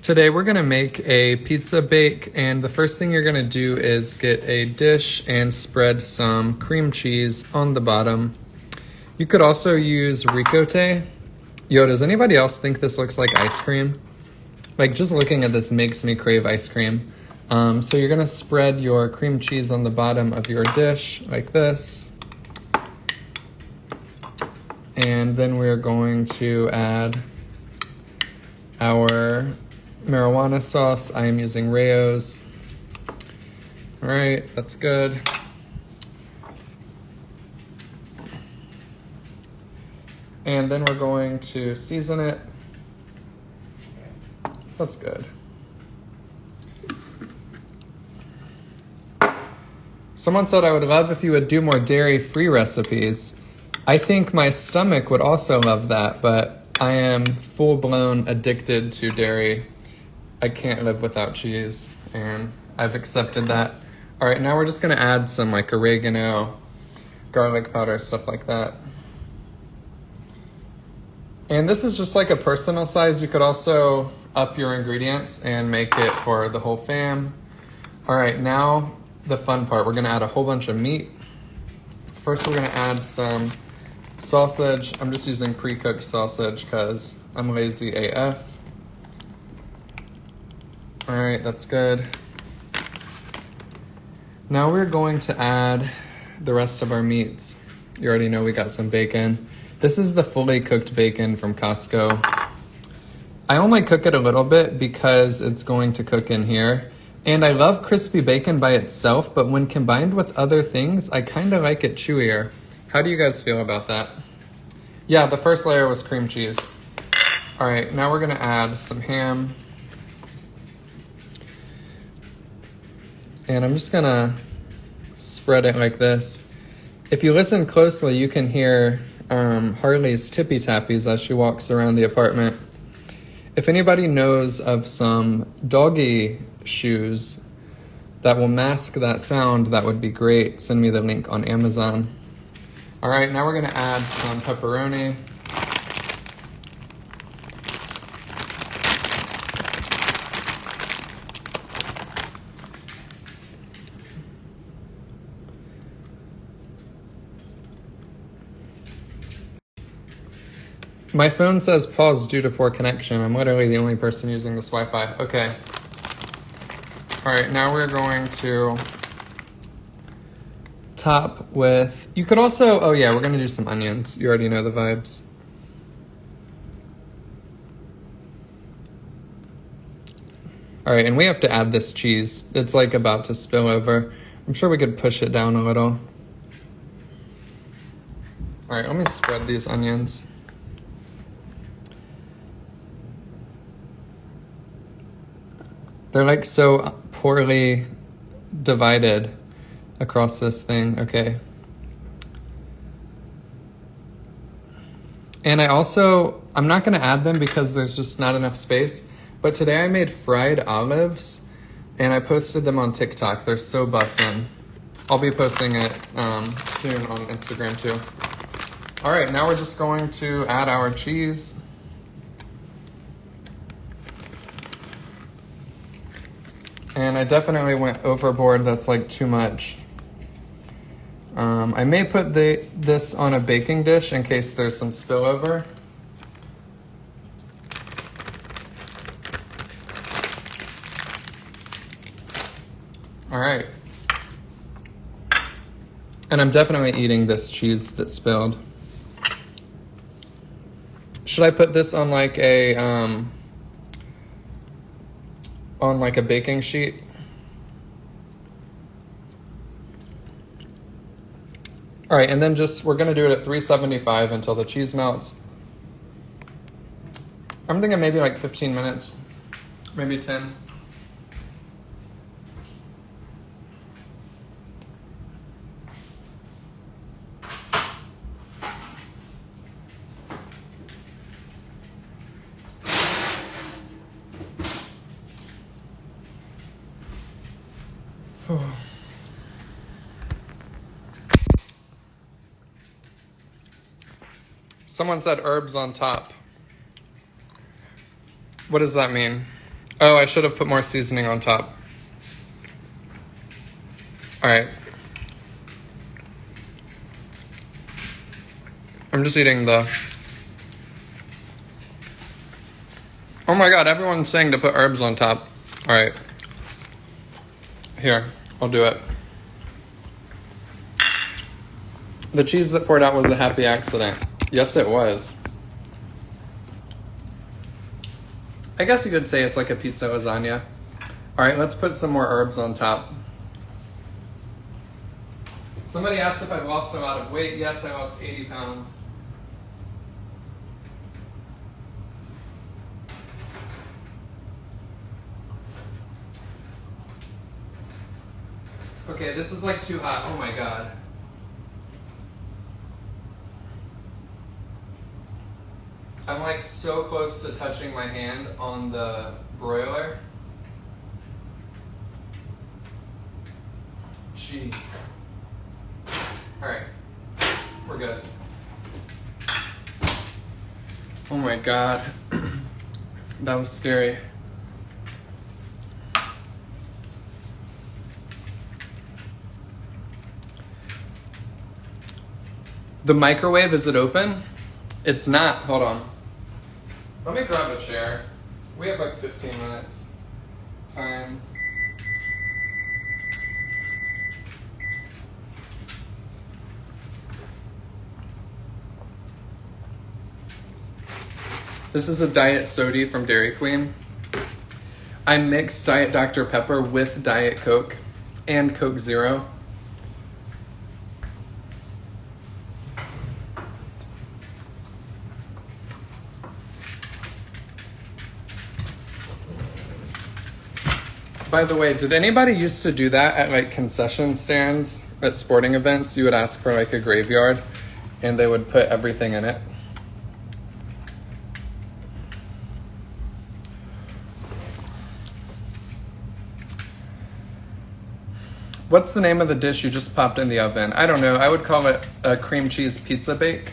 Today we're gonna make a pizza bake, and the first thing you're gonna do is get a dish and spread some cream cheese on the bottom. You could also use ricotta. Yo, does anybody else think this looks like ice cream? Like, just looking at this makes me crave ice cream. So you're gonna spread your cream cheese on the bottom of your dish like this. And then we're going to add our marijuana sauce. I am using Rayo's. All right, that's good. And then we're going to season it. That's good. Someone said I would love if you would do more dairy-free recipes. I think my stomach would also love that, but I am full-blown addicted to dairy. I can't live without cheese, and I've accepted that. All right, now we're just gonna add some like oregano, garlic powder, stuff like that. And this is just like a personal size. You could also up your ingredients and make it for the whole fam. All right, now the fun part. We're gonna add a whole bunch of meat. First, we're gonna add some sausage. I'm just using pre-cooked sausage because I'm lazy AF. All right, that's good. Now we're going to add the rest of our meats. You already know we got some bacon. This is the fully cooked bacon from Costco. I only cook it a little bit because it's going to cook in here. And I love crispy bacon by itself, but when combined with other things, I kind of like it chewier. How do you guys feel about that? Yeah, the first layer was cream cheese. All right, now we're gonna add some ham. And I'm just gonna spread it like this. If you listen closely, you can hear Harley's tippy tappies as she walks around the apartment. If anybody knows of some doggy shoes that will mask that sound, that would be great. Send me the link on Amazon. All right, now we're gonna add some pepperoni. My phone says pause due to poor connection. I'm literally the only person using this Wi-Fi. Okay. All right, now we're going to top with, you could also, oh yeah, we're gonna do some onions. You already know the vibes. All right, and we have to add this cheese. It's like about to spill over. I'm sure we could push it down a little. All right, let me spread these onions. They're like so poorly divided across this thing. Okay. And I'm not gonna add them because there's just not enough space, but today I made fried olives and I posted them on TikTok. They're so bussin'. I'll be posting it soon on Instagram too. All right, now we're just going to add our cheese. And I definitely went overboard. That's like too much. I may put this on a baking dish in case there's some spillover. All right. And I'm definitely eating this cheese that spilled. Should I put this on like a baking sheet? All right, and then we're gonna do it at 375 until the cheese melts. I'm thinking maybe like 15 minutes, maybe 10. Someone said herbs on top. What does that mean? Oh, I should have put more seasoning on top. All right. I'm just eating the... Oh my God, everyone's saying to put herbs on top. All right. Here, I'll do it. The cheese that poured out was a happy accident. Yes, it was. I guess you could say it's like a pizza lasagna. All right, let's put some more herbs on top. Somebody asked if I've lost a lot of weight. Yes, I lost 80 pounds. Okay, this is like too hot. Oh my God. I'm like so close to touching my hand on the broiler. Jeez. All right, we're good. Oh my God, that was scary. The microwave, is it open? It's not, hold on. Let me grab a chair. We have like 15 minutes time. This is a Diet Soda from Dairy Queen. I mixed Diet Dr. Pepper with Diet Coke and Coke Zero. By the way, did anybody used to do that at like concession stands at sporting events? You would ask for like a graveyard and they would put everything in it. What's the name of the dish you just popped in the oven? I don't know. I would call it a cream cheese pizza bake.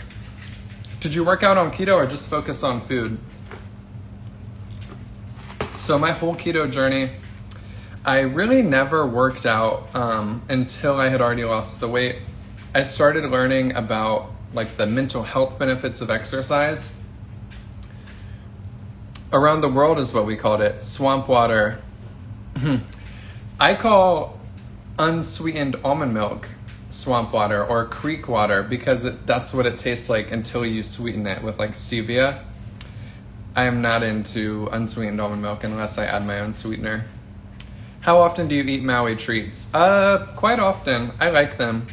Did you work out on keto or just focus on food? So my whole keto journey, I really never worked out until I had already lost the weight. I started learning about like the mental health benefits of exercise. Around the world is what we called it, swamp water. I call unsweetened almond milk swamp water or creek water because that's what it tastes like until you sweeten it with like stevia. I am not into unsweetened almond milk unless I add my own sweetener. How often do you eat Maui treats? Quite often. I like them.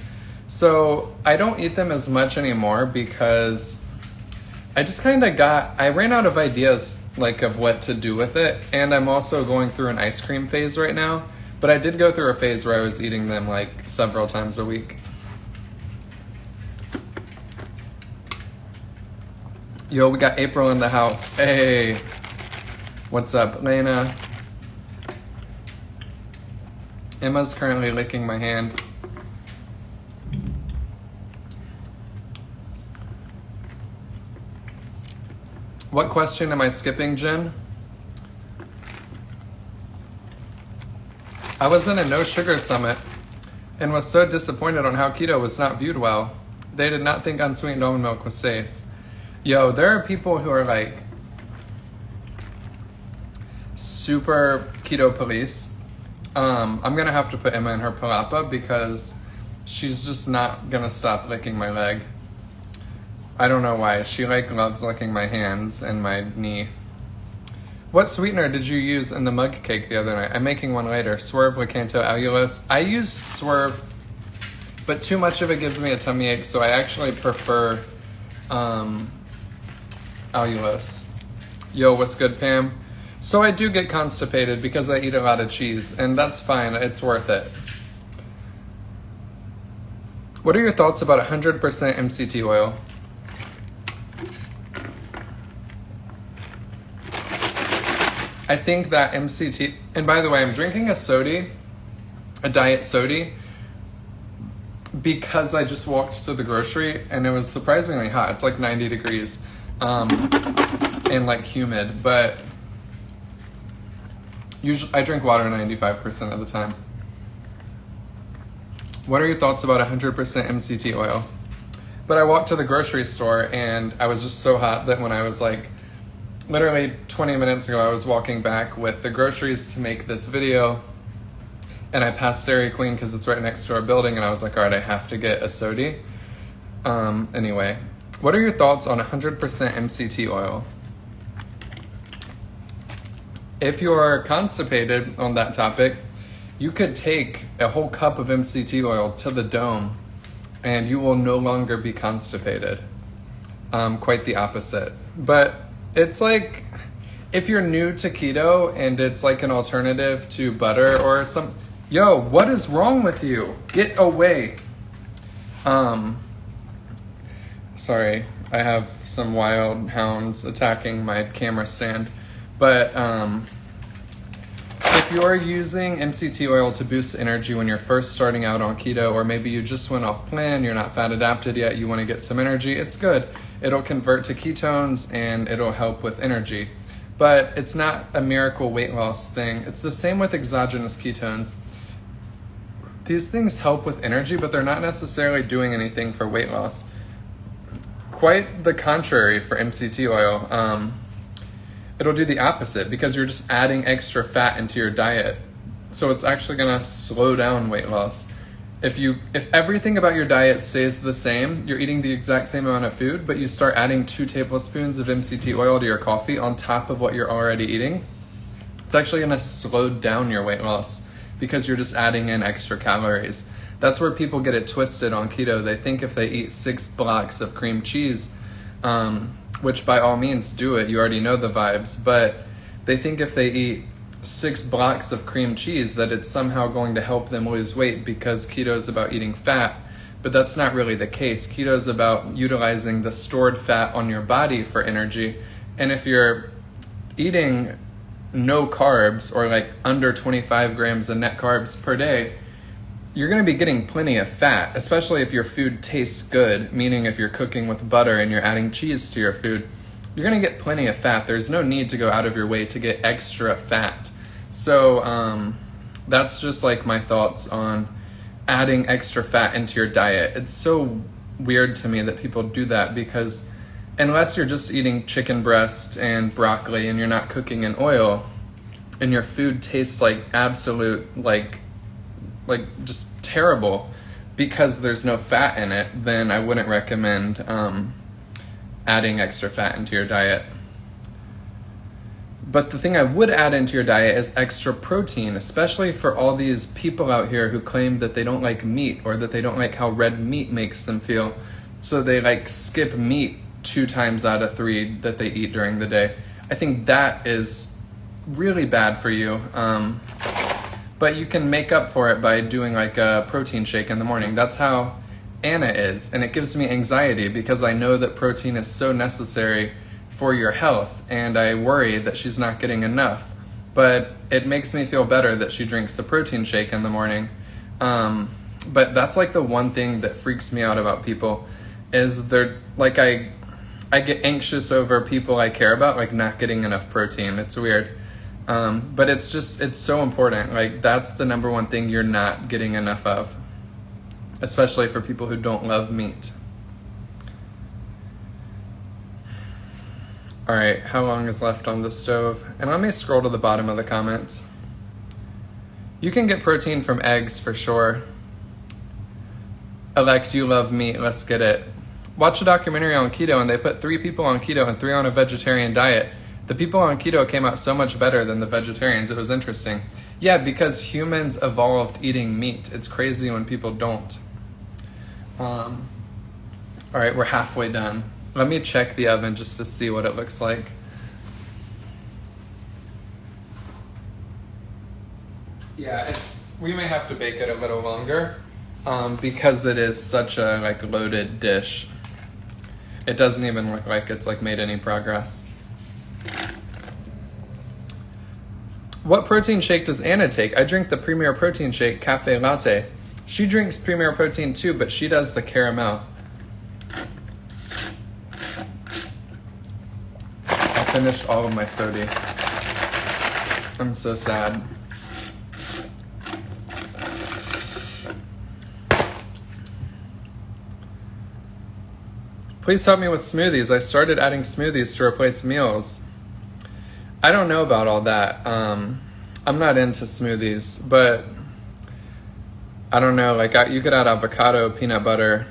So I don't eat them as much anymore because I just kind of I ran out of ideas like of what to do with it. And I'm also going through an ice cream phase right now. But I did go through a phase where I was eating them like several times a week. Yo, we got April in the house. Hey, what's up, Lena? Emma's currently licking my hand. What question am I skipping, Jen? I was in a no sugar summit and was so disappointed on how keto was not viewed well. They did not think unsweetened almond milk was safe. Yo, there are people who are like super keto police. I'm gonna have to put Emma in her palapa because she's just not gonna stop licking my leg. I don't know why. She like loves licking my hands and my knee. What sweetener did you use in the mug cake the other night? I'm making one later. Swerve, Lakanto, allulose. I use Swerve, but too much of it gives me a tummy ache, so I actually prefer allulose. Yo, what's good, Pam? So I do get constipated because I eat a lot of cheese, and that's fine. It's worth it. What are your thoughts about 100% MCT oil? I think that MCT, and by the way, I'm drinking a soda, a diet soda, because I just walked to the grocery and it was surprisingly hot. It's like 90 degrees and like humid, but Usually, I drink water 95% of the time. What are your thoughts about 100% MCT oil? But I walked to the grocery store and I was just so hot that when I was like, literally 20 minutes ago, I was walking back with the groceries to make this video, and I passed Dairy Queen because it's right next to our building, and I was like, all right, I have to get a sody. Anyway, what are your thoughts on 100% MCT oil? If you are constipated on that topic, you could take a whole cup of MCT oil to the dome and you will no longer be constipated. Quite the opposite. But it's like, if you're new to keto and it's like an alternative to butter or some, yo, what is wrong with you? Get away. Sorry, I have some wild hounds attacking my camera stand. But if you're using MCT oil to boost energy when you're first starting out on keto, or maybe you just went off plan, you're not fat adapted yet, you want to get some energy, it's good. It'll convert to ketones and it'll help with energy. But it's not a miracle weight loss thing. It's the same with exogenous ketones. These things help with energy, but they're not necessarily doing anything for weight loss. Quite the contrary for MCT oil. It'll do the opposite because you're just adding extra fat into your diet. So it's actually gonna slow down weight loss. If everything about your diet stays the same, you're eating the exact same amount of food, but you start adding 2 tablespoons of MCT oil to your coffee on top of what you're already eating, it's actually gonna slow down your weight loss because you're just adding in extra calories. That's where people get it twisted on keto. They think if they eat 6 blocks of cream cheese, which by all means do it, you already know the vibes, but they think if they eat 6 blocks of cream cheese that it's somehow going to help them lose weight because keto is about eating fat, but that's not really the case. Keto is about utilizing the stored fat on your body for energy, and if you're eating no carbs or like under 25 grams of net carbs per day, you're going to be getting plenty of fat, especially if your food tastes good, meaning if you're cooking with butter and you're adding cheese to your food, you're going to get plenty of fat. There's no need to go out of your way to get extra fat. So that's just like my thoughts on adding extra fat into your diet. It's so weird to me that people do that because unless you're just eating chicken breast and broccoli and you're not cooking in oil and your food tastes like absolute like just terrible because there's no fat in it, then I wouldn't recommend adding extra fat into your diet. But the thing I would add into your diet is extra protein, especially for all these people out here who claim that they don't like meat or that they don't like how red meat makes them feel. So they like skip meat 2 times out of 3 that they eat during the day. I think that is really bad for you. But you can make up for it by doing like a protein shake in the morning. That's how Anna is. And it gives me anxiety because I know that protein is so necessary for your health. And I worry that she's not getting enough. But it makes me feel better that she drinks the protein shake in the morning. But that's like the one thing that freaks me out about people is they're like, I get anxious over people I care about, like not getting enough protein. It's weird. But it's so important. Like that's the number one thing you're not getting enough of, especially for people who don't love meat. All right, how long is left on the stove? And let me scroll to the bottom of the comments. You can get protein from eggs for sure. Elect, you love meat, let's get it. Watch a documentary on keto and they put 3 people on keto and 3 on a vegetarian diet. The people on keto came out so much better than the vegetarians. It was interesting. Yeah, because humans evolved eating meat. It's crazy when people don't. All right, we're halfway done. Let me check the oven just to see what it looks like. Yeah, we may have to bake it a little longer because it is such a like loaded dish. It doesn't even look like it's like made any progress. What protein shake does Anna take? I drink the Premier Protein Shake Cafe Latte. She drinks Premier Protein too, but she does the caramel. I finished all of my sody. I'm so sad. Please help me with smoothies. I started adding smoothies to replace meals. I don't know about all that. I'm not into smoothies, but I don't know. Like you could add avocado, peanut butter.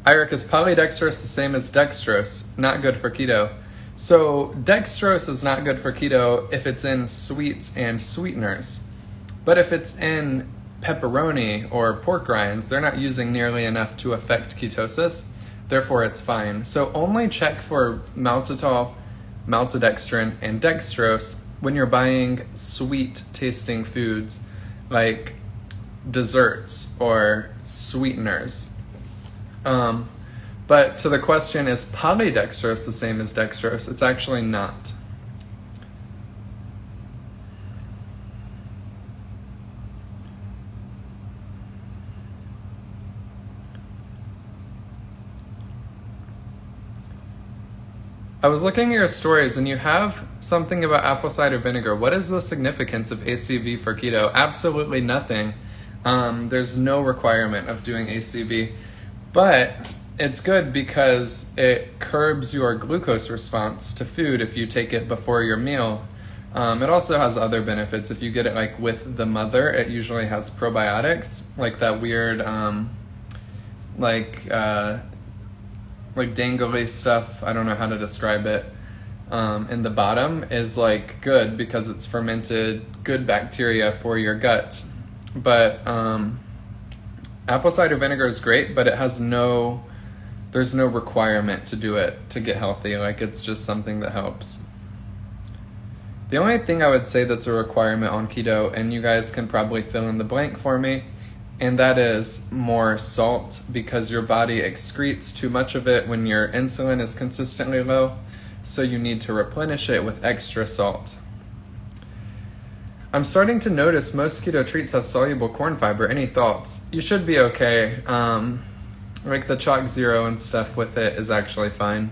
Eric, is polydextrose the same as dextrose? Not good for keto. So dextrose is not good for keto if it's in sweets and sweeteners. But if it's in pepperoni or pork rinds, they're not using nearly enough to affect ketosis. Therefore, it's fine. So only check for maltitol, maltodextrin, and dextrose when you're buying sweet-tasting foods like desserts or sweeteners. But to the question, is polydextrose the same as dextrose? It's actually not. I was looking at your stories and you have something about apple cider vinegar. What is the significance of ACV for keto? Absolutely nothing. There's no requirement of doing ACV, but it's good because it curbs your glucose response to food if you take it before your meal. It also has other benefits. If you get it like with the mother, it usually has probiotics, like that weird, like dangly stuff, I don't know how to describe it, in the bottom is like good because it's fermented good bacteria for your gut. But apple cider vinegar is great, but there's no requirement to do it to get healthy. Like it's just something that helps. The only thing I would say that's a requirement on keto, and you guys can probably fill in the blank for me, and that is more salt, because your body excretes too much of it when your insulin is consistently low, so you need to replenish it with extra salt. I'm starting to notice most keto treats have soluble corn fiber. Any thoughts? You should be okay. Like the Chalk Zero and stuff with it is actually fine.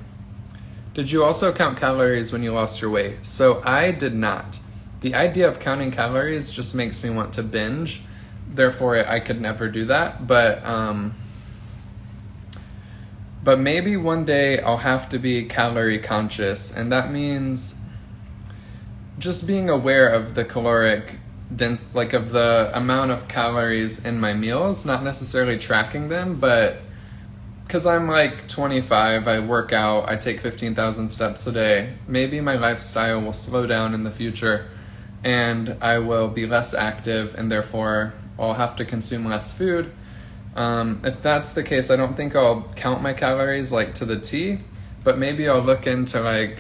Did you also count calories when you lost your weight? So I did not. The idea of counting calories just makes me want to binge. Therefore, I could never do that, but maybe one day I'll have to be calorie conscious, and that means just being aware of the caloric like of the amount of calories in my meals, not necessarily tracking them, but because I'm like 25, I work out, I take 15,000 steps a day, maybe my lifestyle will slow down in the future, and I will be less active, and therefore I'll have to consume less food. If that's the case, I don't think I'll count my calories like to the T, but maybe I'll look into like,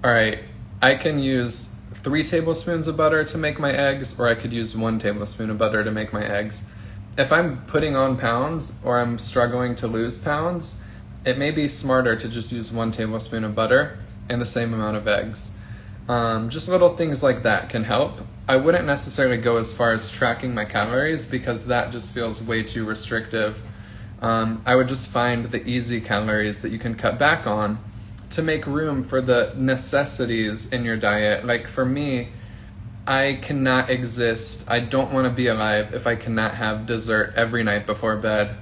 all right, I can use 3 tablespoons of butter to make my eggs, or I could use 1 tablespoon of butter to make my eggs. If I'm putting on pounds or I'm struggling to lose pounds, it may be smarter to just use 1 tablespoon of butter and the same amount of eggs. Just little things like that can help. I wouldn't necessarily go as far as tracking my calories because that just feels way too restrictive. I would just find the easy calories that you can cut back on to make room for the necessities in your diet. Like for me, I cannot exist, I don't want to be alive if I cannot have dessert every night before bed.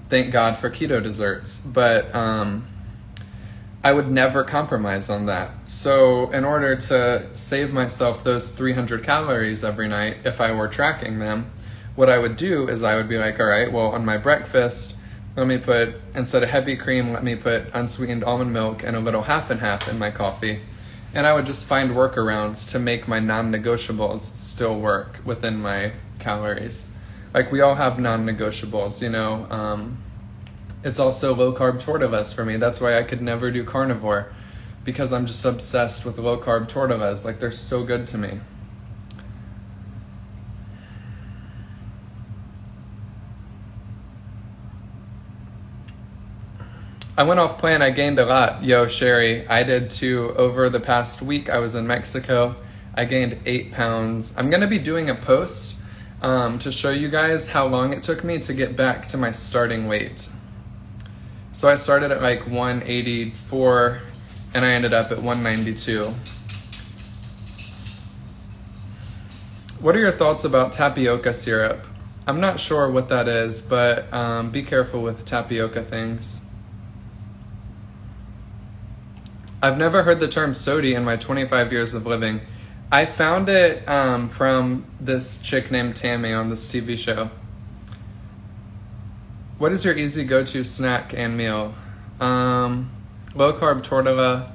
Thank God for keto desserts, but I would never compromise on that. So in order to save myself those 300 calories every night, if I were tracking them, what I would do is I would be like, all right, well, on my breakfast, let me put, instead of heavy cream, let me put unsweetened almond milk and a little half and half in my coffee. And I would just find workarounds to make my non-negotiables still work within my calories. Like we all have non-negotiables, you know. It's also low-carb tortillas for me. That's why I could never do carnivore, because I'm just obsessed with low-carb tortillas. Like they're so good to me. I went off plan, I gained a lot. Yo, Sherry, I did too. Over the past week, I was in Mexico. I gained 8 pounds. I'm gonna be doing a post to show you guys how long it took me to get back to my starting weight. So I started at like 184 and I ended up at 192. What are your thoughts about tapioca syrup? I'm not sure what that is, but be careful with tapioca things. I've never heard the term sodi in my 25 years of living. I found it from this chick named Tammy on this TV show. What is your easy go-to snack and meal? Low-carb tortilla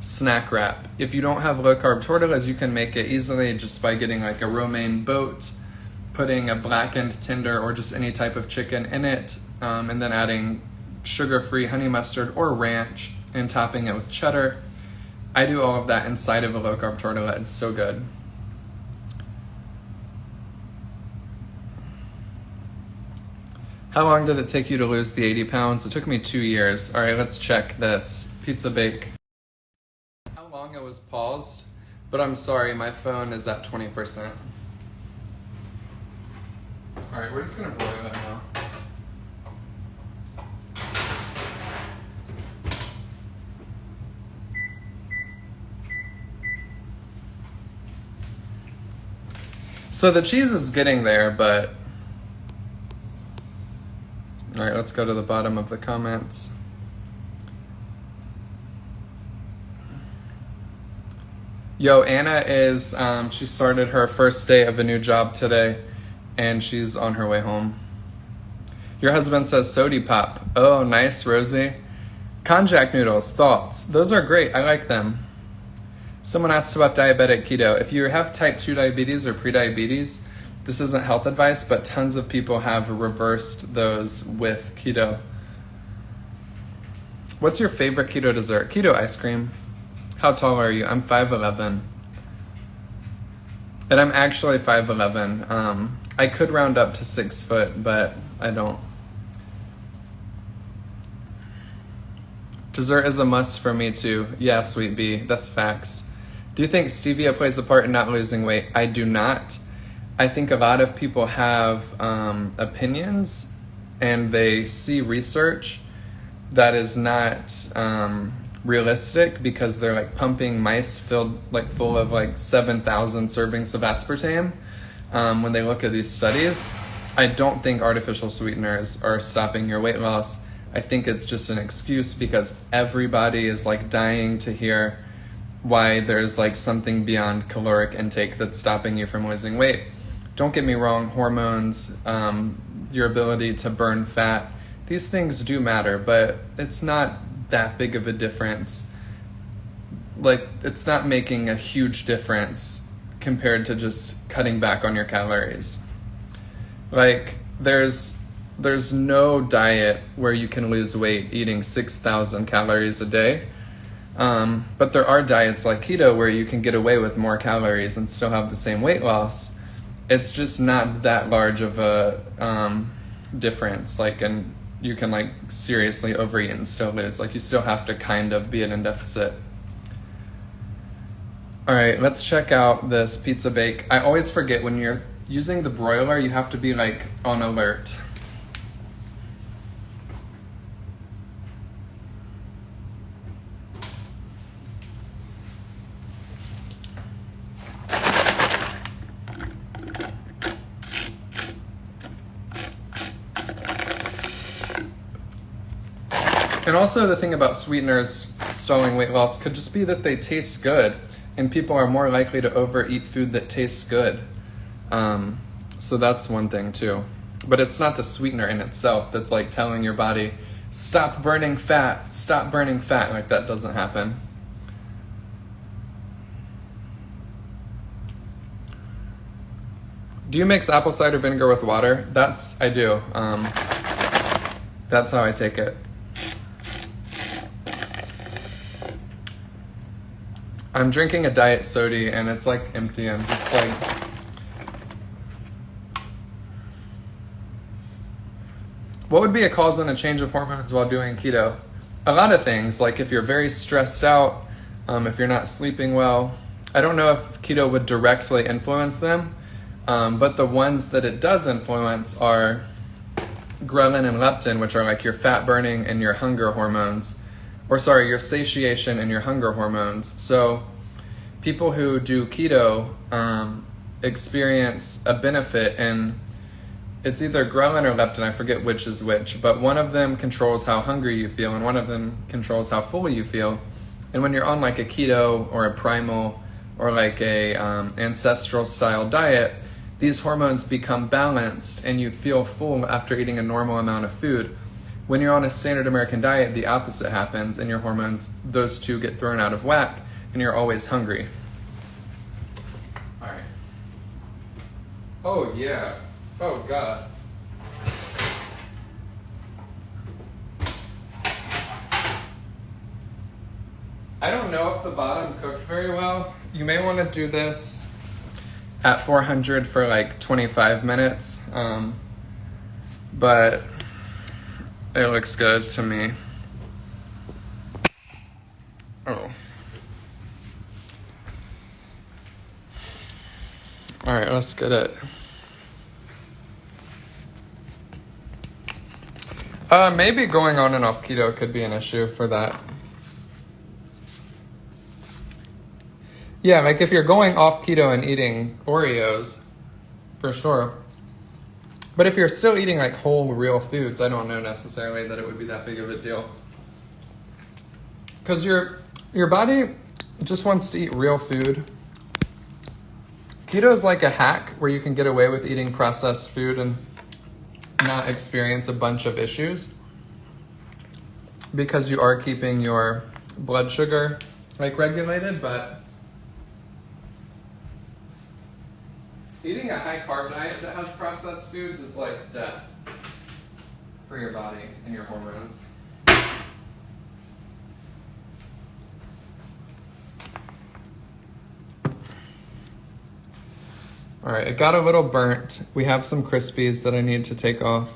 snack wrap. If you don't have low-carb tortillas, you can make it easily just by getting like a romaine boat, putting a blackened tender or just any type of chicken in it, and then adding sugar-free honey mustard or ranch and topping it with cheddar. I do all of that inside of a low-carb tortilla. It's so good. How long did it take you to lose the 80 pounds? It took me 2 years. All right, let's check this. Pizza bake. How long it was paused, but I'm sorry, my phone is at 20%. All right, we're just gonna broil it now. So the cheese is getting there, but... All right, let's go to the bottom of the comments. Yo, Anna is, she started her first day of a new job today, and she's on her way home. Your husband says sody pop. Oh, nice, Rosie. Konjac noodles, thoughts? Those are great, I like them. Someone asked about diabetic keto. If you have type 2 diabetes or prediabetes, this isn't health advice, but tons of people have reversed those with keto. What's your favorite keto dessert? Keto ice cream. How tall are you? I'm 5'11". And I'm actually 5'11". I could round up to 6 foot, but I don't. Dessert is a must for me too. Yeah, sweet bee, that's facts. Do you think stevia plays a part in not losing weight? I do not. I think a lot of people have opinions and they see research that is not realistic because they're like pumping mice full of like 7,000 servings of aspartame when they look at these studies. I don't think artificial sweeteners are stopping your weight loss. I think it's just an excuse because everybody is like dying to hear why there's like something beyond caloric intake that's stopping you from losing weight. Don't get me wrong, hormones, your ability to burn fat, these things do matter, but it's not that big of a difference. Like, it's not making a huge difference compared to just cutting back on your calories. Like, there's no diet where you can lose weight eating 6,000 calories a day. But there are diets like keto where you can get away with more calories and still have the same weight loss. It's just not that large of a difference. Like, and you can like seriously overeat and still lose. Like, you still have to kind of be in a deficit. All right, let's check out this pizza bake. I always forget when you're using the broiler, you have to be like on alert. And also the thing about sweeteners stalling weight loss could just be that they taste good and people are more likely to overeat food that tastes good. So that's one thing too. But it's not the sweetener in itself that's like telling your body, stop burning fat, stop burning fat. Like, that doesn't happen. Do you mix apple cider vinegar with water? I do. That's how I take it. I'm drinking a diet soda and it's like empty. I'm just like... What would be a cause and a change of hormones while doing keto? A lot of things, like if you're very stressed out, if you're not sleeping well. I don't know if keto would directly influence them, but the ones that it does influence are ghrelin and leptin, which are like your fat burning and your hunger hormones. Your satiation and your hunger hormones. So people who do keto, experience a benefit in, it's either ghrelin or leptin, I forget which is which, but one of them controls how hungry you feel and one of them controls how full you feel. And when you're on like a keto or a primal or like a ancestral style diet, these hormones become balanced and you feel full after eating a normal amount of food. When you're on a standard American diet, the opposite happens and your hormones, those two get thrown out of whack and you're always hungry. All right. Oh yeah. Oh God. I don't know if the bottom cooked very well. You may want to do this at 400 for like 25 minutes. But it looks good to me. Oh. All right, let's get it. Maybe going on and off keto could be an issue for that. Yeah, like if you're going off keto and eating Oreos, for sure. But if you're still eating like whole, real foods, I don't know necessarily that it would be that big of a deal. Because your body just wants to eat real food. Keto is like a hack where you can get away with eating processed food and not experience a bunch of issues because you are keeping your blood sugar like regulated, but eating a high carb diet that has processed foods is like death for your body and your hormones. All right, it got a little burnt. We have some Crispies that I need to take off.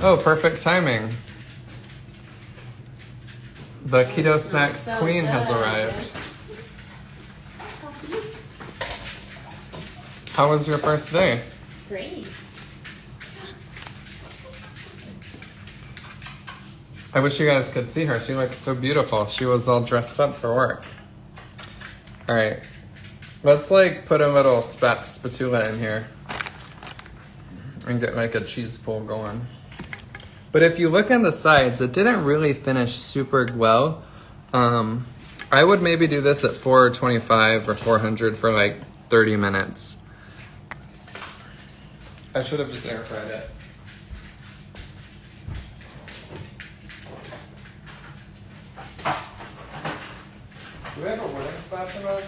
Oh, perfect timing. The Keto Snacks Queen has arrived. How was your first day? Great. I wish you guys could see her. She looks so beautiful. She was all dressed up for work. All right, let's like put a little spatula in here and get like a cheese pull going. But if you look on the sides, it didn't really finish super well. I would maybe do this at 425 or 400 for like 30 minutes. I should have just air fried it. Do we have a wooden spatula?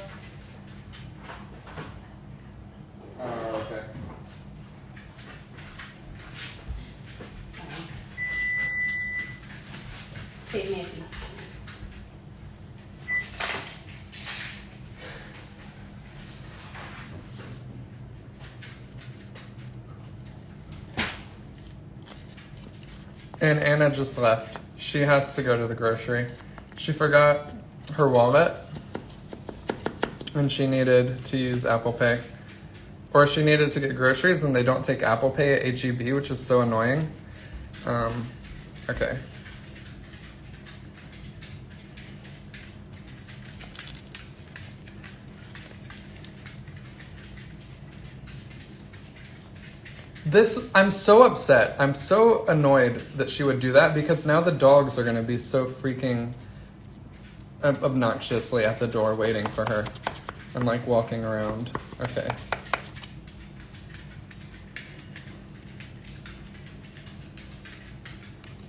Oh, okay. Save me a piece. And Anna just left. She has to go to the grocery. She forgot her wallet and she needed to use Apple Pay. Or she needed to get groceries and they don't take Apple Pay at HEB, which is so annoying. Okay. I'm so upset. I'm so annoyed that she would do that because now the dogs are going to be so freaking obnoxiously at the door waiting for her and like walking around. Okay.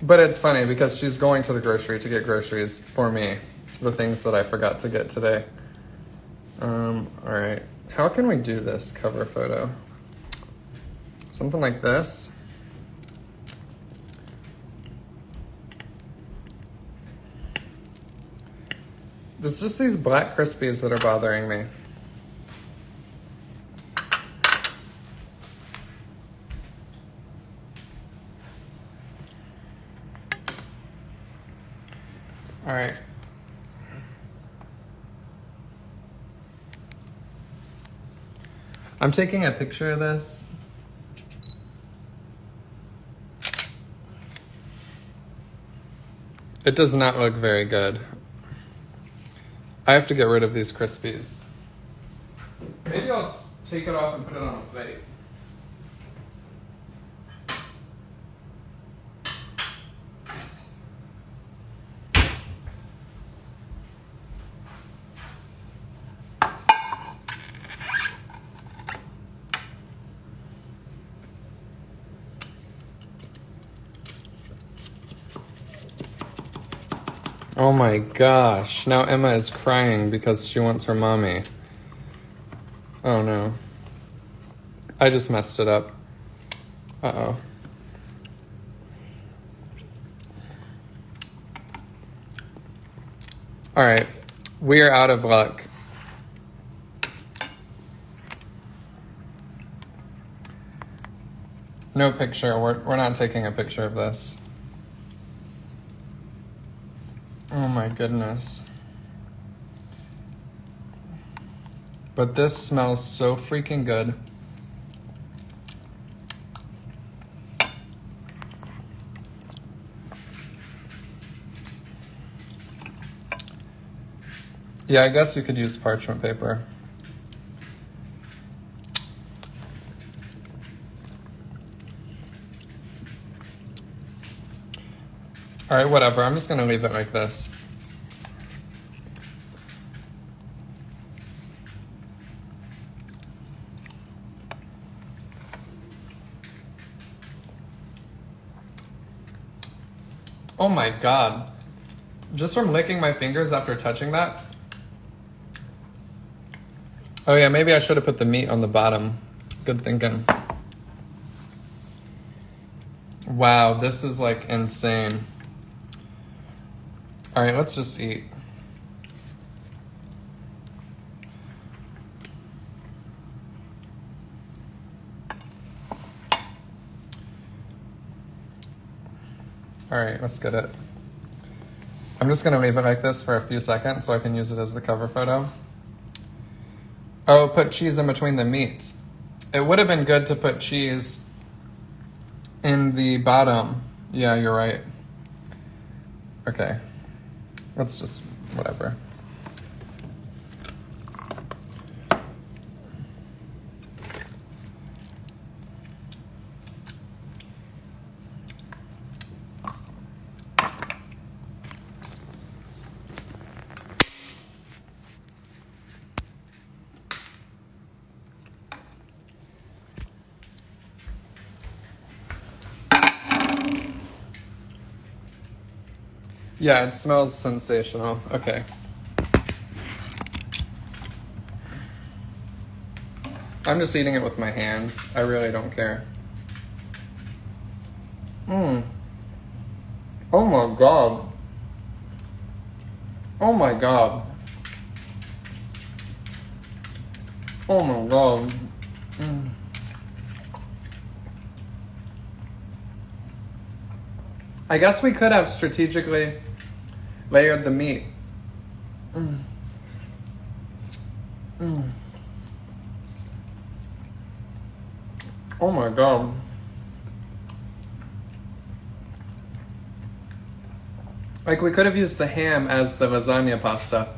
But it's funny because she's going to the grocery to get groceries for me, the things that I forgot to get today. All right. How can we do this cover photo? Something like this. There's just these black Crispies that are bothering me. All right. I'm taking a picture of this. It does not look very good. I have to get rid of these Crispies. Maybe I'll take it off and put it on a plate. Oh my gosh, now Emma is crying because she wants her mommy. Oh no. I just messed it up. Uh-oh. Alright, we are out of luck. No picture, we're not taking a picture of this. Oh my goodness. But this smells so freaking good. Yeah, I guess you could use parchment paper. All right, whatever. I'm just going to leave it like this. Oh my God. Just from licking my fingers after touching that. Oh yeah, maybe I should have put the meat on the bottom. Good thinking. Wow, this is like insane. All right, let's just eat. All right, let's get it. I'm just gonna leave it like this for a few seconds so I can use it as the cover photo. Oh, put cheese in between the meats. It would have been good to put cheese in the bottom. Yeah, you're right. Okay. Let's just, whatever. Yeah, it smells sensational. Okay. I'm just eating it with my hands. I really don't care. Oh my God. Oh my God. Oh my God. I guess we could have strategically layered the meat. Oh my God. Like we could have used the ham as the lasagna pasta.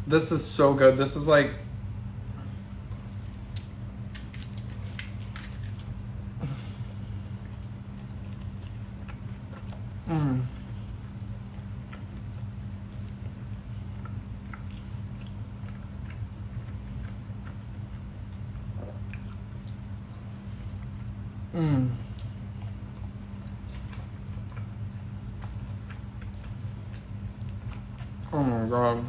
This is so good. This is like oh my God.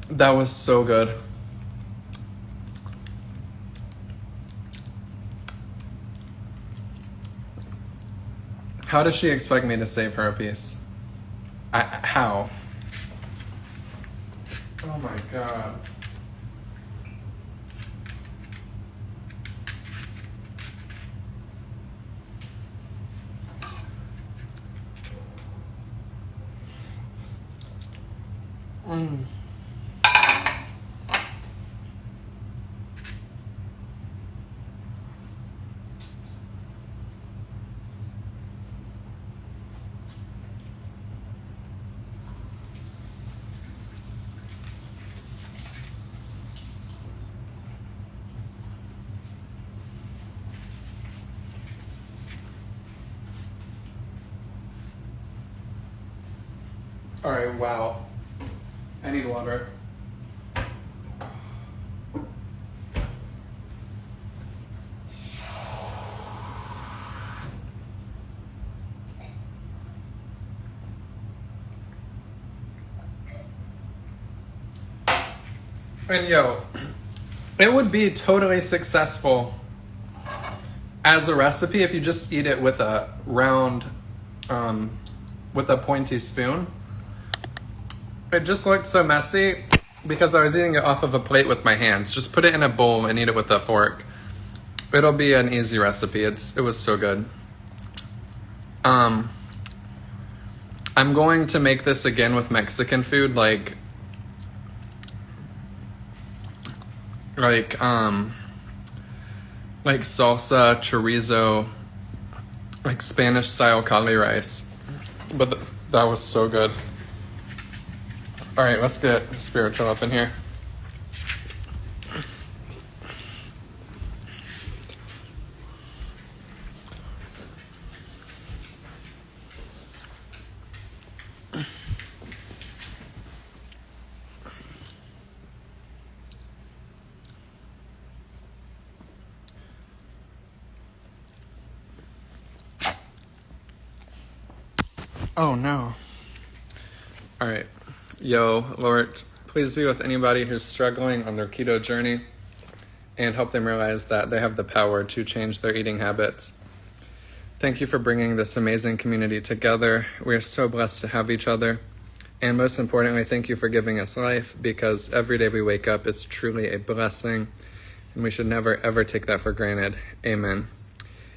That was so good. How does she expect me to save her a piece? How? Oh my god. All right, wow. I need water. And yo, it would be totally successful as a recipe if you just eat it with a round, with a pointy spoon. It just looked so messy because I was eating it off of a plate with my hands. Just put it in a bowl and eat it with a fork. It'll be an easy recipe. It was so good. I'm going to make this again with Mexican food, like salsa, chorizo, like Spanish style cauli rice. But that was so good. All right, let's get spiritual up in here. Oh no. All right. Yo, Lord, please be with anybody who's struggling on their keto journey and help them realize that they have the power to change their eating habits. Thank you for bringing this amazing community together. We are so blessed to have each other. And most importantly, thank you for giving us life, because every day we wake up is truly a blessing, and we should never, ever take that for granted. Amen.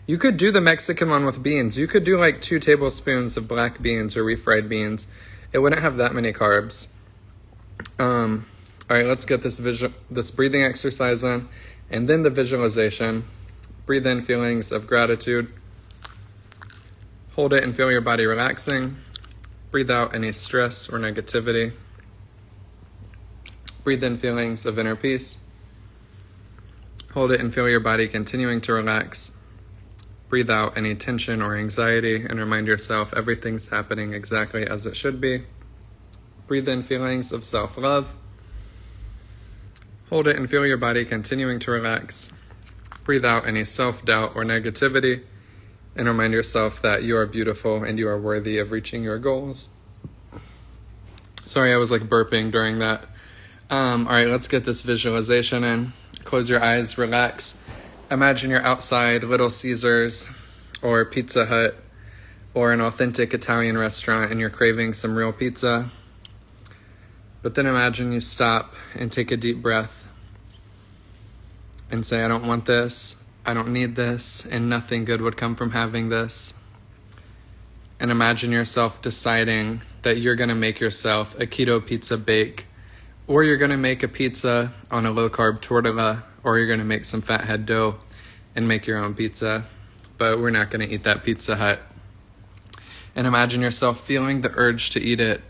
You could do the Mexican one with beans. You could do like 2 tablespoons of black beans or refried beans. It wouldn't have that many carbs. All right, let's get this breathing exercise in, and then the visualization. Breathe in feelings of gratitude. Hold it and feel your body relaxing. Breathe out any stress or negativity. Breathe in feelings of inner peace. Hold it and feel your body continuing to relax. Breathe out any tension or anxiety and remind yourself everything's happening exactly as it should be. Breathe in feelings of self-love. Hold it and feel your body continuing to relax. Breathe out any self-doubt or negativity and remind yourself that you are beautiful and you are worthy of reaching your goals. Sorry, I was like burping during that. All right, let's get this visualization in. Close your eyes, relax. Imagine you're outside Little Caesars or Pizza Hut or an authentic Italian restaurant and you're craving some real pizza. But then imagine you stop and take a deep breath and say, I don't want this, I don't need this, and nothing good would come from having this. And imagine yourself deciding that you're going to make yourself a keto pizza bake, or you're going to make a pizza on a low-carb tortilla, or you're going to make some fathead dough and make your own pizza. But we're not going to eat that Pizza Hut. And imagine yourself feeling the urge to eat it,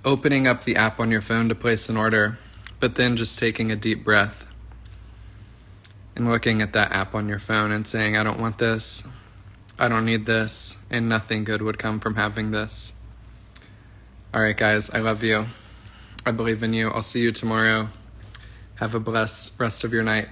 opening up the app on your phone to place an order, but then just taking a deep breath and looking at that app on your phone and saying, I don't want this, I don't need this, and nothing good would come from having this. All right, guys, I love you. I believe in you. I'll see you tomorrow. Have a blessed rest of your night.